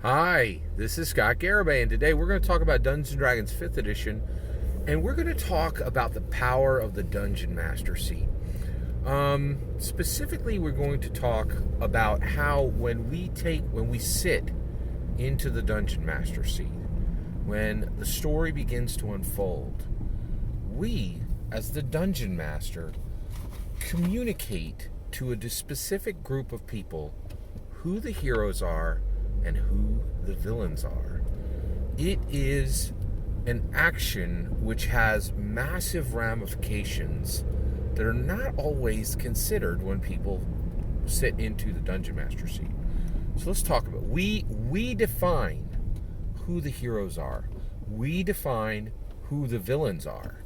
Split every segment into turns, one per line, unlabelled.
Hi, this is Scott Garibay, and today we're going to talk about Dungeons & Dragons 5th Edition, and we're going to talk about the power of the Dungeon Master seat. Specifically, we're going to talk about how when we sit into the Dungeon Master seat, when the story begins to unfold, we, as the Dungeon Master, communicate to a specific group of people who the heroes are and who the villains are. It is an action which has massive ramifications that are not always considered when people sit into the Dungeon Master seat. So let's talk about it. We define who the heroes are. We define who the villains are.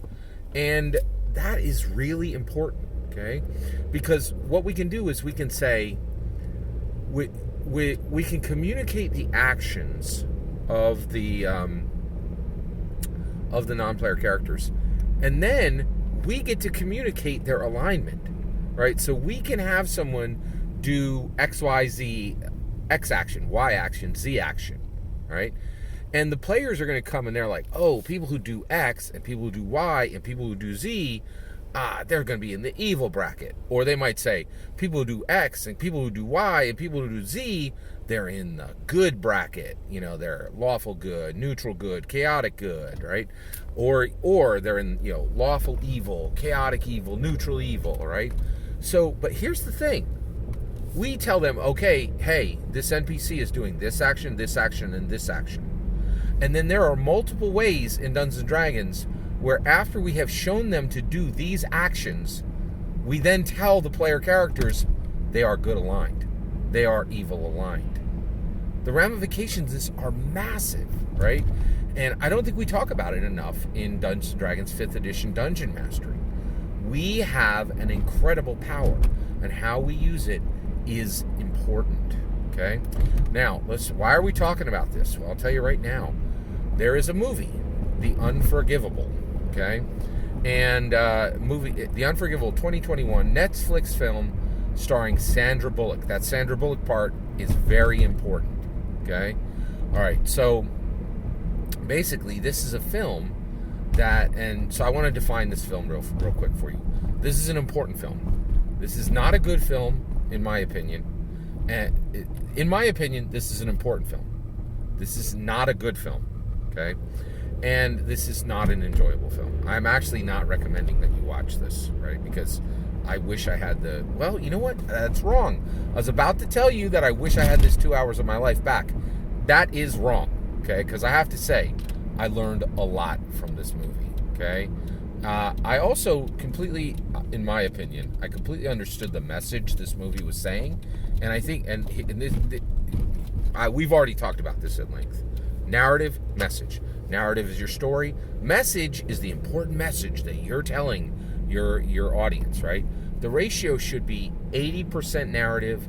And that is really important, okay? Because what we can do is we can say, we can communicate the actions of the non-player characters, and then we get to communicate their alignment, right? So we can have someone do X, Y, Z, X action, Y action, Z action, right? And the players are going to come and they're like, oh, people who do X and people who do Y and people who do Z, they're going to be in the evil bracket. Or they might say, people who do X and people who do Y and people who do Z, they're in the good bracket. You know, they're lawful good, neutral good, chaotic good, right? Or they're in, lawful evil, chaotic evil, neutral evil, right? So, but here's the thing. We tell them, okay, hey, this NPC is doing this action, and this action. And then there are multiple ways in Dungeons & Dragons where after we have shown them to do these actions, we then tell the player characters they are good aligned. They are evil aligned. The ramifications of this are massive, right? And I don't think we talk about it enough in Dungeons & Dragons 5th Edition Dungeon Mastery. We have an incredible power, and how we use it is important, okay? Now, why are we talking about this? Well, I'll tell you right now. There is a movie, The Unforgivable, okay? And The Unforgivable 2021 Netflix film starring Sandra Bullock. That Sandra Bullock part is very important, okay? All right, so basically this is a film so I want to define this film real quick for you. This is an important film. This is not a good film, in my opinion. And in my opinion, this is an important film. This is not a good film. Okay, and this is not an enjoyable film. I'm actually not recommending that you watch this, right? Because I wish I had well, you know what? That's wrong. I was about to tell you that I wish I had this 2 hours of my life back. That is wrong, okay? Because I have to say, I learned a lot from this movie, okay? I also completely, in my opinion, I completely understood the message this movie was saying, and I think, we've already talked about this at length. Narrative, message. Narrative is your story. Message is the important message that you're telling your audience, right? The ratio should be 80% narrative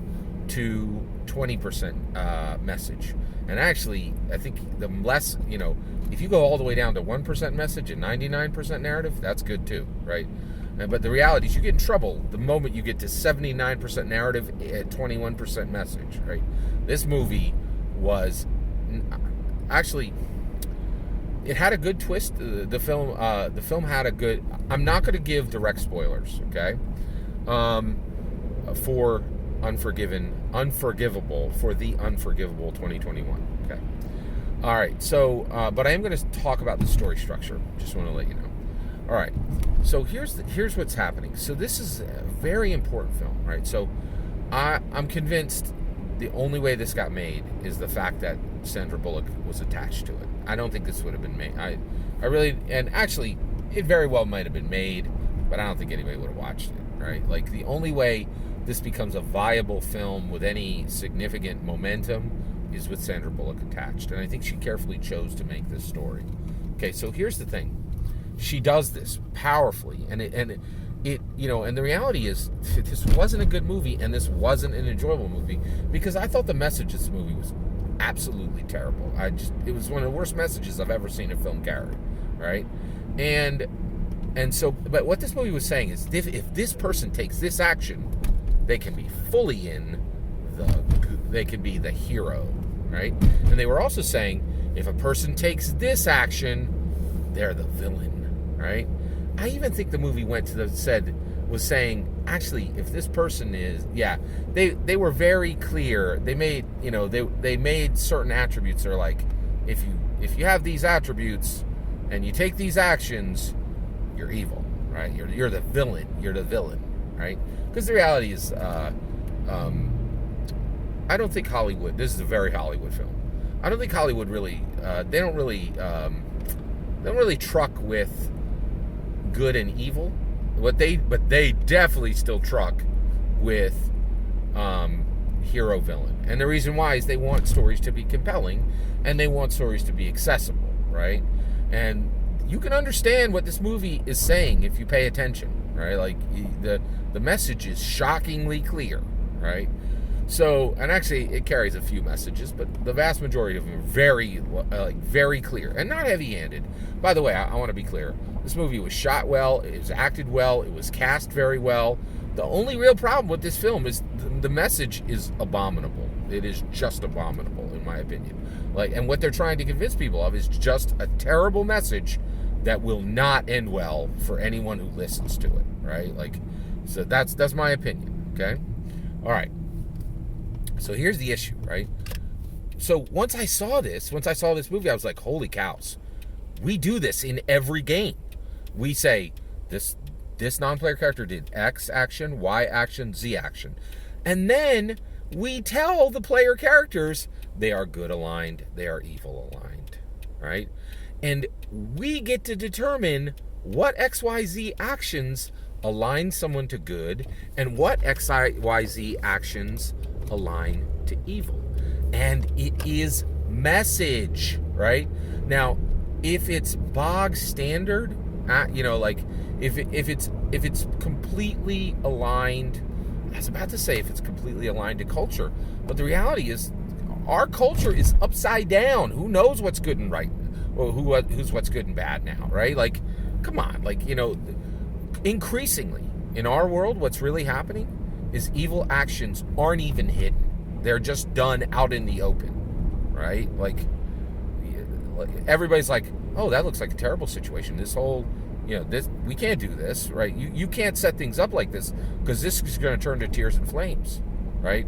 to 20% message. And actually, I think the less, if you go all the way down to 1% message and 99% narrative, that's good too, right? But the reality is you get in trouble the moment you get to 79% narrative at 21% message, right? This movie was... Actually, it had a good twist. The film had a good... I'm not going to give direct spoilers, okay? For Unforgivable, for The Unforgivable 2021, okay? All right, so, but I am going to talk about the story structure. Just want to let you know. All right, so here's what's happening. So this is a very important film, right? So I'm convinced the only way this got made is the fact that Sandra Bullock was attached to it. I don't think this would have been made. I really, and actually, it very well might have been made, but I don't think anybody would have watched it, right? Like, the only way this becomes a viable film with any significant momentum is with Sandra Bullock attached. And I think she carefully chose to make this story. Okay, so here's the thing. She does this powerfully, and and the reality is, this wasn't a good movie, and this wasn't an enjoyable movie, because I thought the message of this movie was absolutely terrible. It was one of the worst messages I've ever seen a film carry, right? And so, but what this movie was saying is, if this person takes this action, they can be fully in they can be the hero, right? And they were also saying, if a person takes this action, they're the villain, right? I even think the movie was saying, actually, if this person is, they were very clear. They made, they made certain attributes that are like, if you have these attributes and you take these actions, you're evil, right? You're the villain. You're the villain, right? Because the reality is, I don't think Hollywood. This is a very Hollywood film. I don't think Hollywood really. They don't really truck with good and evil. But they definitely still truck with hero villain. And the reason why is they want stories to be compelling, and they want stories to be accessible, right? And you can understand what this movie is saying if you pay attention, right? Like the message is shockingly clear, right? So, and actually it carries a few messages, but the vast majority of them are very clear and not heavy-handed. By the way, I want to be clear. This movie was shot well, it was acted well, it was cast very well. The only real problem with this film is the message is abominable. It is just abominable, in my opinion. And what they're trying to convince people of is just a terrible message that will not end well for anyone who listens to it, right? So that's my opinion, okay? All right. So here's the issue, right? So once I saw this movie, I was like, holy cows. We do this in every game. We say, this non-player character did X action, Y action, Z action. And then we tell the player characters they are good aligned, they are evil aligned, right? And we get to determine what XYZ actions align someone to good and what XYZ actions align to evil. And it is message, right? Now, if it's bog standard, if it's completely aligned, I was about to say if it's completely aligned to culture, but the reality is our culture is upside down. Who knows what's good and right? Well, who's what's good and bad now, right? Come on, increasingly in our world, what's really happening is evil actions aren't even hidden. They're just done out in the open, right? Everybody's like, oh, that looks like a terrible situation. This whole, we can't do this, right? You can't set things up like this because this is going to turn to tears and flames, right?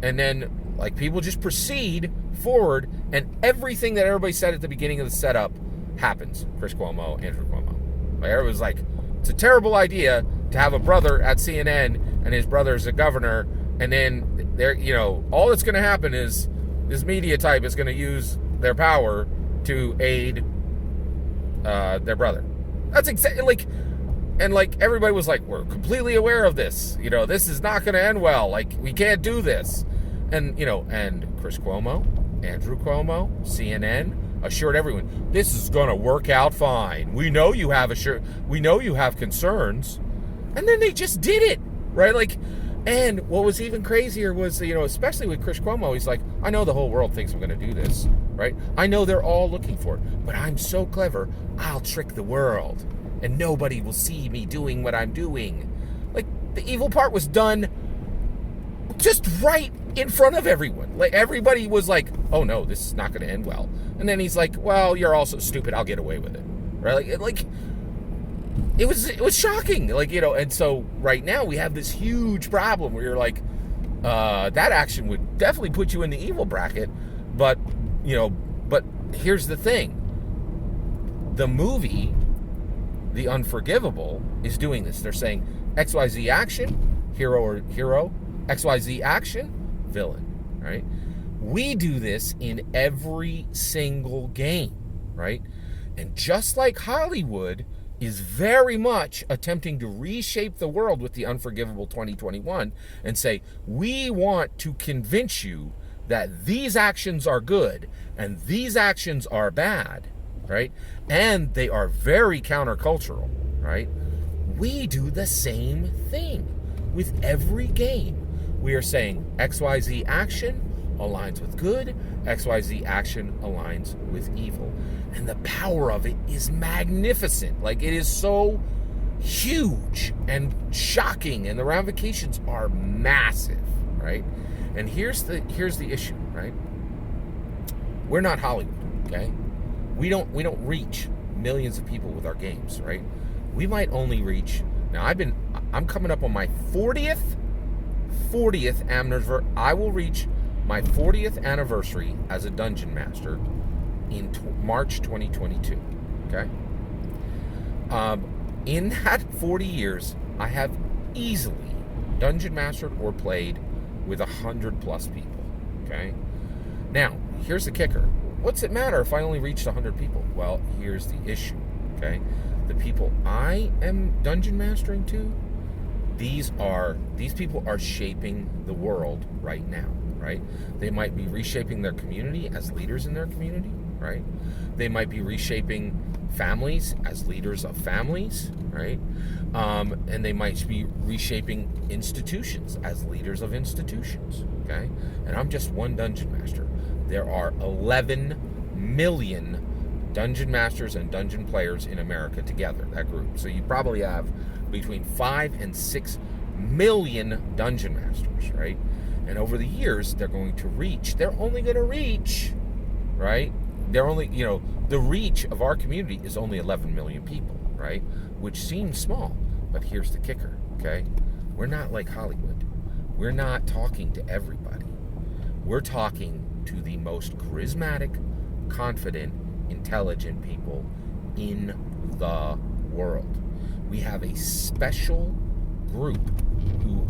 And then, people just proceed forward, and everything that everybody said at the beginning of the setup happens. Chris Cuomo, Andrew Cuomo. Everybody's like, it's a terrible idea to have a brother at CNN and his brother's a governor, and then all that's going to happen is this media type is going to use their power to aid their brother. That's exactly everybody was like, we're completely aware of this. This is not going to end well. We can't do this. And and Chris Cuomo, Andrew Cuomo, CNN assured everyone this is going to work out fine. We know you have concerns, and then they just did it, right? And what was even crazier was, especially with Chris Cuomo, he's like, I know the whole world thinks I'm going to do this, right? I know they're all looking for it, but I'm so clever, I'll trick the world, and nobody will see me doing what I'm doing. The evil part was done just right in front of everyone. Everybody was like, oh no, this is not going to end well. And then he's like, well, you're also stupid, I'll get away with it, right? It was shocking, and so right now we have this huge problem where you're like, that action would definitely put you in the evil bracket, but here's the thing. The movie, The Unforgivable, is doing this. They're saying XYZ action, hero, XYZ action, villain, right? We do this in every single game, right? And just like Hollywood is very much attempting to reshape the world with The Unforgivable 2021 and say, we want to convince you that these actions are good and these actions are bad, right? And they are very countercultural, right? We do the same thing with every game. We are saying XYZ action aligns with good, XYZ action aligns with evil. And the power of it is magnificent. It is so huge and shocking, and the ramifications are massive, right? And here's the issue, right? We're not Hollywood, okay? We don't reach millions of people with our games, right? We might only reach. Now I'm coming up on my 40th anniversary. I will reach my 40th anniversary as a dungeon master in March 2022. Okay. In that 40 years, I have easily dungeon mastered or played with 100 plus people. Okay. Now, here's the kicker. What's it matter if I only reached 100 people? Well, here's the issue. Okay. The people I am dungeon mastering to, these people are shaping the world right now, right? They might be reshaping their community as leaders in their community, right? They might be reshaping families as leaders of families, right? And they might be reshaping institutions as leaders of institutions, okay? And I'm just one dungeon master. There are 11 million dungeon masters and dungeon players in America together, that group. So you probably have between 5 and 6 million dungeon masters, right? And over the years, they're only going to reach, right? The reach of our community is only 11 million people, right? Which seems small, but here's the kicker, okay? We're not like Hollywood. We're not talking to everybody. We're talking to the most charismatic, confident, intelligent people in the world. We have a special group who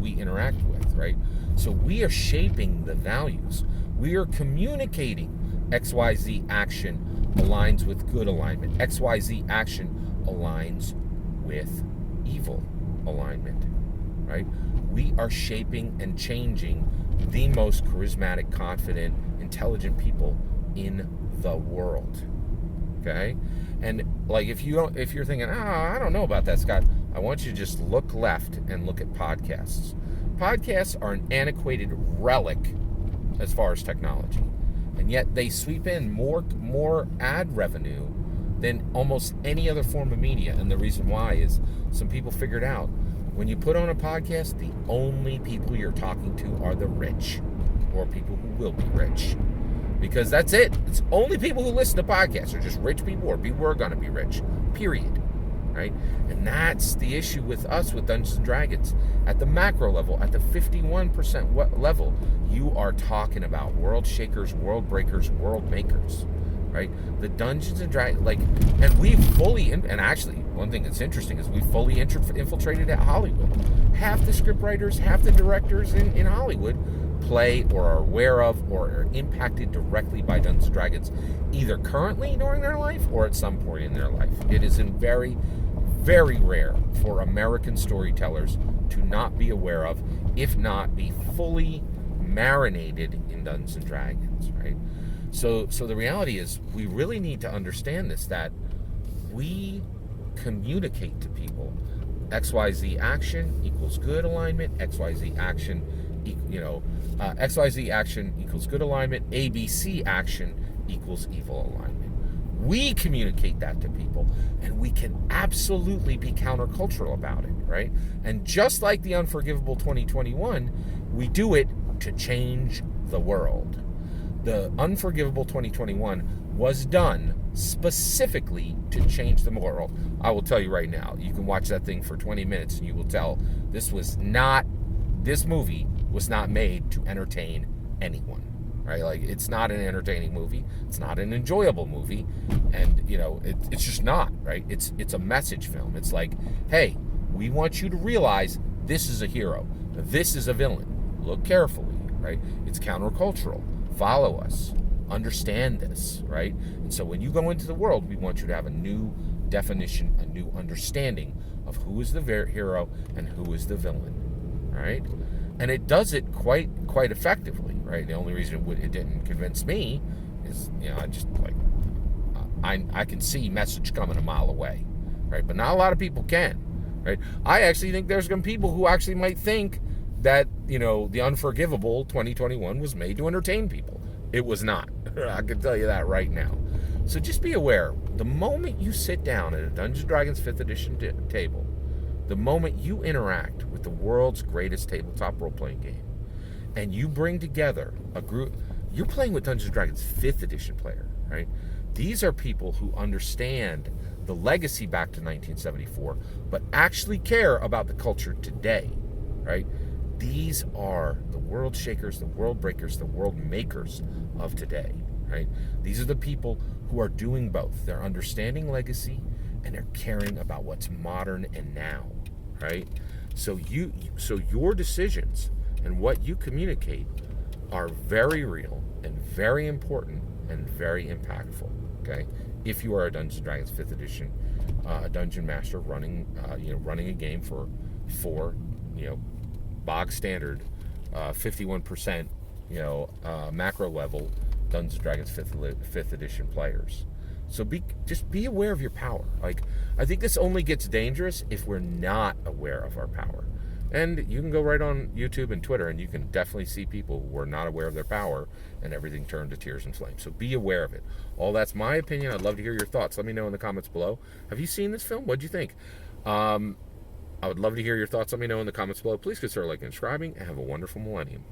we interact with, right? So we are shaping the values. We are communicating XYZ action aligns with good alignment. XYZ action aligns with evil alignment, right? We are shaping and changing the most charismatic, confident, intelligent people in the world. Okay? And like if you're thinking, I don't know about that, Scott, I want you to just look left and look at podcasts. Podcasts are an antiquated relic as far as technology. And yet they sweep in more ad revenue than almost any other form of media. And the reason why is some people figured out when you put on a podcast, the only people you're talking to are the rich or people who will be rich. Because that's it. It's only people who listen to podcasts are just rich people or people who are going to be rich. Period. Right? And that's the issue with us with Dungeons & Dragons. At the macro level, at the 51% level, you are talking about world shakers, world breakers, world makers. Right? The Dungeons & Dragons, and we fully, and actually, one thing that's interesting is we fully infiltrated at Hollywood. Half the scriptwriters, half the directors in Hollywood play or are aware of or are impacted directly by Dungeons & Dragons, either currently during their life or at some point in their life. It is very, very rare for American storytellers to not be aware of, if not be fully marinated in Dungeons & Dragons, right? So the reality is we really need to understand this, that we communicate to people XYZ action equals good alignment, XYZ action XYZ action equals good alignment, ABC action equals evil alignment. We communicate that to people, and we can absolutely be countercultural about it, right? And just like the Unforgivable 2021, we do it to change the world. The Unforgivable 2021 was done specifically to change the world. I will tell you right now, you can watch that thing for 20 minutes and you will tell this movie was not made to entertain anyone, right? Like, it's not an entertaining movie. It's not an enjoyable movie. And, it's just not, right? It's a message film. It's like, hey, we want you to realize this is a hero. This is a villain. Look carefully, right? It's countercultural. Follow us. Understand this, right? And so when you go into the world, we want you to have a new definition, a new understanding of who is the hero and who is the villain, right? And it does it quite effectively, right? The only reason it didn't convince me is, I can see message coming a mile away, right? But not a lot of people can, right? I actually think there's some people who actually might think that, the Unforgivable 2021 was made to entertain people. It was not. I can tell you that right now. So just be aware, the moment you sit down at a Dungeons & Dragons 5th edition table, the moment you interact with the world's greatest tabletop role-playing game, and you bring together a group, You're playing with Dungeons & Dragons 5th edition player, right? These are people who understand the legacy back to 1974, but actually care about the culture today, right? These are the world shakers, the world breakers, the world makers of today, right? These are the people who are doing both. They're understanding legacy and they're caring about what's modern and now, right? So your decisions and what you communicate are very real and very important and very impactful, okay? If you are a Dungeons & Dragons 5th edition dungeon master running a game for bog standard 51% macro level Dungeons & Dragons 5th edition players. So just be aware of your power. Like, I think this only gets dangerous if we're not aware of our power. And you can go right on YouTube and Twitter, and you can definitely see people who are not aware of their power, and everything turned to tears and flames. So be aware of it. All that's my opinion. I'd love to hear your thoughts. Let me know in the comments below. Have you seen this film? What'd you think? I would love to hear your thoughts. Let me know in the comments below. Please consider liking and subscribing, and have a wonderful millennium.